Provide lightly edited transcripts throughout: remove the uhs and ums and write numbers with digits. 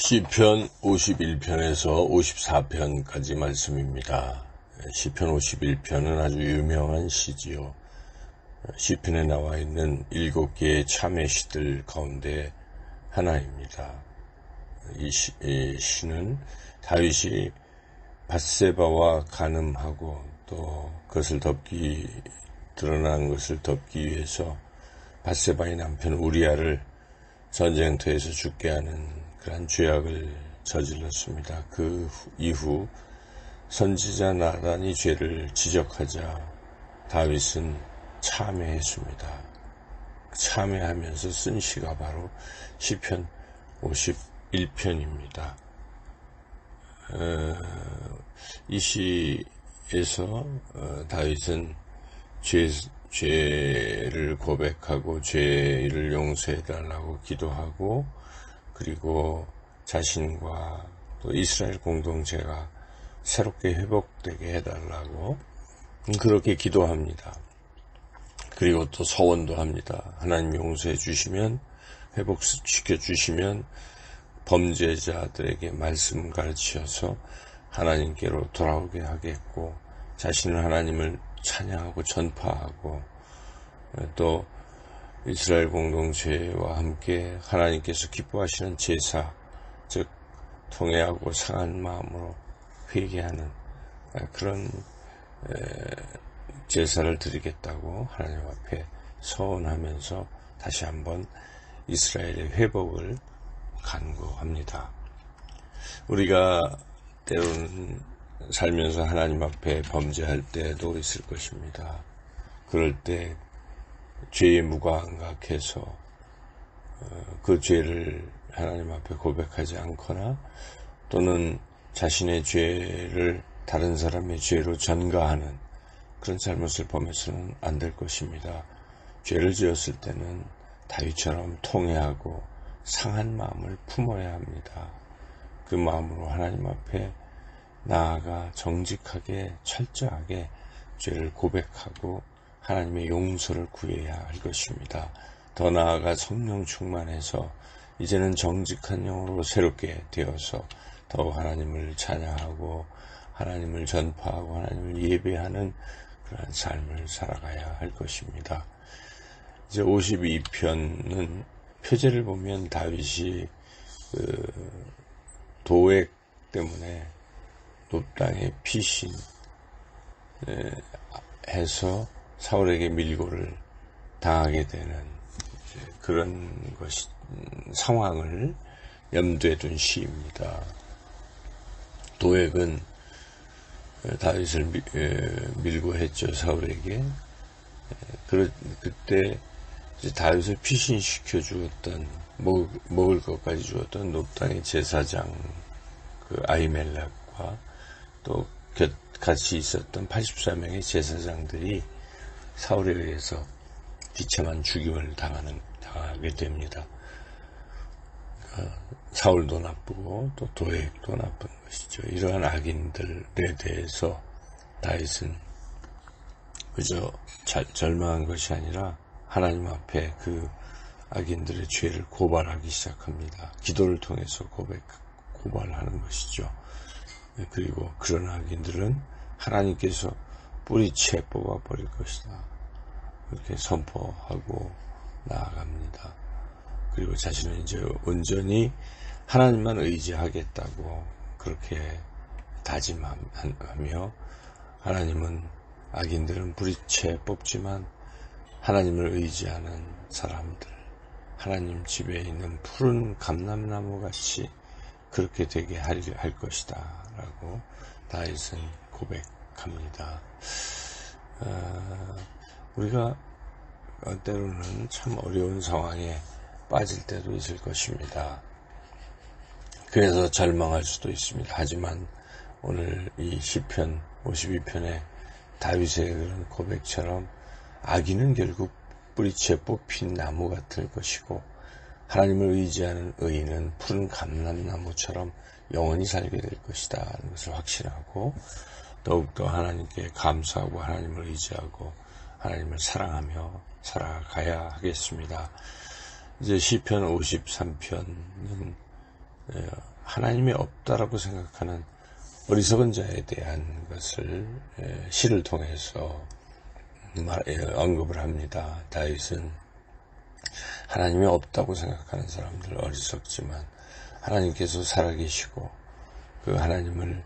시편 51편에서 54편까지 말씀입니다. 시편 51편은 아주 유명한 시지요. 시편에 나와 있는 7개의 참회 시들 가운데 하나입니다. 이 시는 다윗이 밧세바와 간음하고 또 그것을 드러난 것을 덮기 위해서 밧세바의 남편 우리아를 전쟁터에서 죽게 하는 그러한 죄악을 저질렀습니다. 그 이후 선지자 나단이 죄를 지적하자 다윗은 참회했습니다. 참회하면서 쓴 시가 바로 시편 51편입니다. 이 시에서 다윗은 죄를 고백하고 죄를 용서해달라고 기도하고 그리고 자신과 또 이스라엘 공동체가 새롭게 회복되게 해달라고 그렇게 기도합니다. 그리고 또 서원도 합니다. 하나님 용서해 주시면, 회복시켜 주시면 범죄자들에게 말씀 가르치셔서 하나님께로 돌아오게 하겠고, 자신은 하나님을 찬양하고 전파하고 또 이스라엘 공동체와 함께 하나님께서 기뻐하시는 제사, 즉 통회하고 상한 마음으로 회개하는 그런 제사를 드리겠다고 하나님 앞에 서원하면서 다시 한번 이스라엘의 회복을 간구합니다. 우리가 때로는 살면서 하나님 앞에 범죄할 때도 있을 것입니다. 그럴 때 죄의 무감각해서 그 죄를 하나님 앞에 고백하지 않거나 또는 자신의 죄를 다른 사람의 죄로 전가하는 그런 잘못을 범해서는 안 될 것입니다. 죄를 지었을 때는 다윗처럼 통회하고 상한 마음을 품어야 합니다. 그 마음으로 하나님 앞에 나아가 정직하게 철저하게 죄를 고백하고 하나님의 용서를 구해야 할 것입니다. 더 나아가 성령 충만해서 이제는 정직한 영으로 새롭게 되어서 더욱 하나님을 찬양하고 하나님을 전파하고 하나님을 예배하는 그러한 삶을 살아가야 할 것입니다. 이제 52편은 표제를 보면 다윗이 도액 때문에 놋땅에 피신 해서 사울에게 밀고를 당하게 되는 그런 상황을 염두에 둔 시입니다. 도액은 다윗을 밀고 했죠, 사울에게. 그때 이제 다윗을 피신시켜 주었던 먹을 것까지 주었던 놋땅의 제사장 그 아히멜렉과 또 같이 있었던 84명의 제사장들이 사울에 의해서 비참한 죽임을 당하게 됩니다. 사울도 나쁘고 또 도액도 나쁜 것이죠. 이러한 악인들에 대해서 다윗은 그저 절망한 것이 아니라 하나님 앞에 그 악인들의 죄를 고발하기 시작합니다. 기도를 통해서 고발하는 것이죠. 그리고 그런 악인들은 하나님께서 뿌리채 뽑아버릴 것이다. 그렇게 선포하고 나아갑니다. 그리고 자신은 이제 온전히 하나님만 의지하겠다고 그렇게 다짐하며 하나님은 악인들은 뿌리채 뽑지만 하나님을 의지하는 사람들, 하나님 집에 있는 푸른 감람나무 같이 그렇게 되게 할 것이다 라고 다윗은 고백합니다. 우리가 때로는 참 어려운 상황에 빠질 때도 있을 것입니다. 그래서 절망할 수도 있습니다. 하지만 오늘 이 시편 52편의 다윗의 그런 고백처럼 악인은 결국 뿌리채 뽑힌 나무 같을 것이고 하나님을 의지하는 의인은 푸른 감람나무처럼 영원히 살게 될 것이다 하는 것을 확신하고 더욱더 하나님께 감사하고 하나님을 의지하고 하나님을 사랑하며 살아가야 하겠습니다. 이제 시편 53편은 하나님이 없다라고 생각하는 어리석은 자에 대한 것을 시를 통해서 언급을 합니다. 다윗은 하나님이 없다고 생각하는 사람들 어리석지만 하나님께서 살아계시고 그 하나님을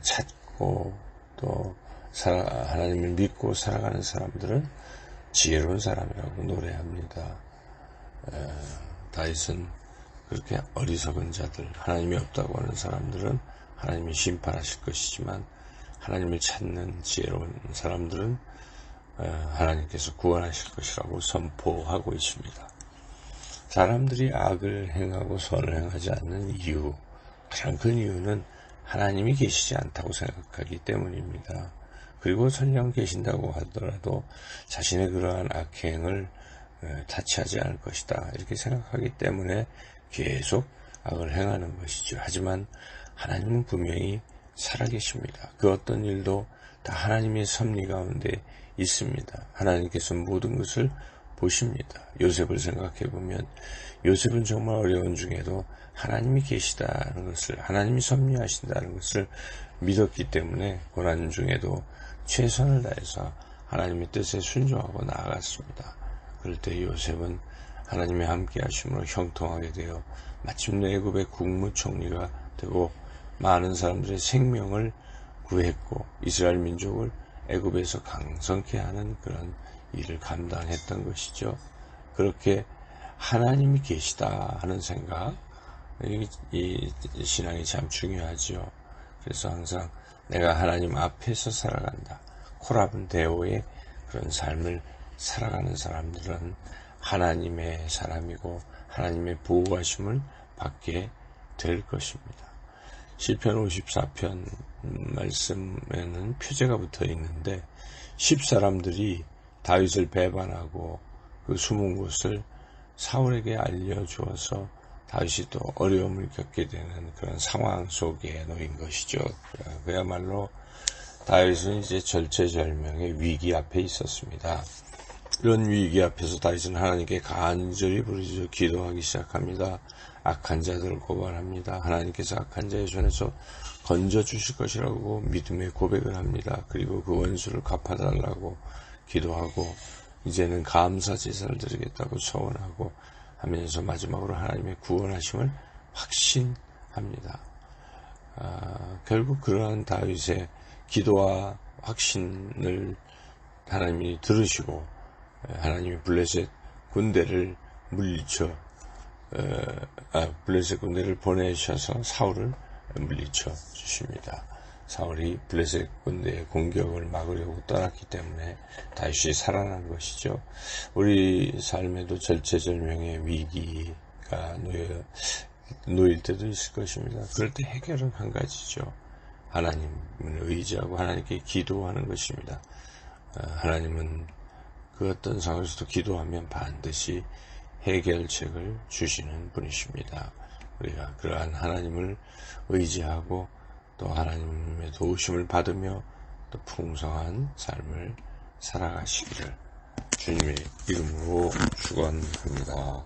찾고 또 하나님을 믿고 살아가는 사람들은 지혜로운 사람이라고 노래합니다. 다윗은 그렇게 어리석은 자들, 하나님이 없다고 하는 사람들은 하나님이 심판하실 것이지만 하나님을 찾는 지혜로운 사람들은 하나님께서 구원하실 것이라고 선포하고 있습니다. 사람들이 악을 행하고 선을 행하지 않는 이유, 가장 큰 이유는 하나님이 계시지 않다고 생각하기 때문입니다. 그리고 설령 계신다고 하더라도 자신의 그러한 악행을 타치하지 않을 것이다 이렇게 생각하기 때문에 계속 악을 행하는 것이죠. 하지만 하나님은 분명히 살아계십니다. 그 어떤 일도 다 하나님의 섭리 가운데 있습니다. 하나님께서 모든 것을 보십니다. 요셉을 생각해 보면 요셉은 정말 어려운 중에도 하나님이 계시다는 것을, 하나님이 섭리하신다는 것을 믿었기 때문에 고난 중에도 최선을 다해서 하나님의 뜻에 순종하고 나아갔습니다. 그럴 때 요셉은 하나님의 함께 하심으로 형통하게 되어 마침내 애굽의 국무총리가 되고 많은 사람들의 생명을 구했고 이스라엘 민족을 애굽에서 강성케 하는 그런 일을 감당했던 것이죠. 그렇게 하나님이 계시다 하는 생각, 이 신앙이 참 중요하죠. 그래서 항상 내가 하나님 앞에서 살아간다. 콜압은 데오의 그런 삶을 살아가는 사람들은 하나님의 사람이고 하나님의 보호하심을 받게 될 것입니다. 시편 54편 말씀에는 표제가 붙어 있는데 10사람들이 다윗을 배반하고 그 숨은 곳을 사울에게 알려주어서 다윗이 또 어려움을 겪게 되는 그런 상황 속에 놓인 것이죠. 그야말로 다윗은 이제 절체절명의 위기 앞에 있었습니다. 이런 위기 앞에서 다윗은 하나님께 간절히 부르짖어 기도하기 시작합니다. 악한 자들을 고발합니다. 하나님께서 악한 자의 손에서 건져주실 것이라고 믿음의 고백을 합니다. 그리고 그 원수를 갚아달라고 기도하고 이제는 감사 제사를 드리겠다고 서원하고 하면서 마지막으로 하나님의 구원하심을 확신합니다. 결국 그러한 다윗의 기도와 확신을 하나님이 들으시고 하나님이 블레셋 군대를 물리쳐 블레셋 군대를 보내셔서 사울을 물리쳐 주십니다. 사울이 블레셋 군대의 공격을 막으려고 떠났기 때문에 다윗이 살아난 것이죠. 우리 삶에도 절체절명의 위기가 놓일 때도 있을 것입니다. 그럴 때 해결은 한 가지죠. 하나님을 의지하고 하나님께 기도하는 것입니다. 하나님은 그 어떤 상황에서도 기도하면 반드시 해결책을 주시는 분이십니다. 우리가 그러한 하나님을 의지하고 또 하나님의 도우심을 받으며 또 풍성한 삶을 살아가시기를 주님의 이름으로 축원합니다.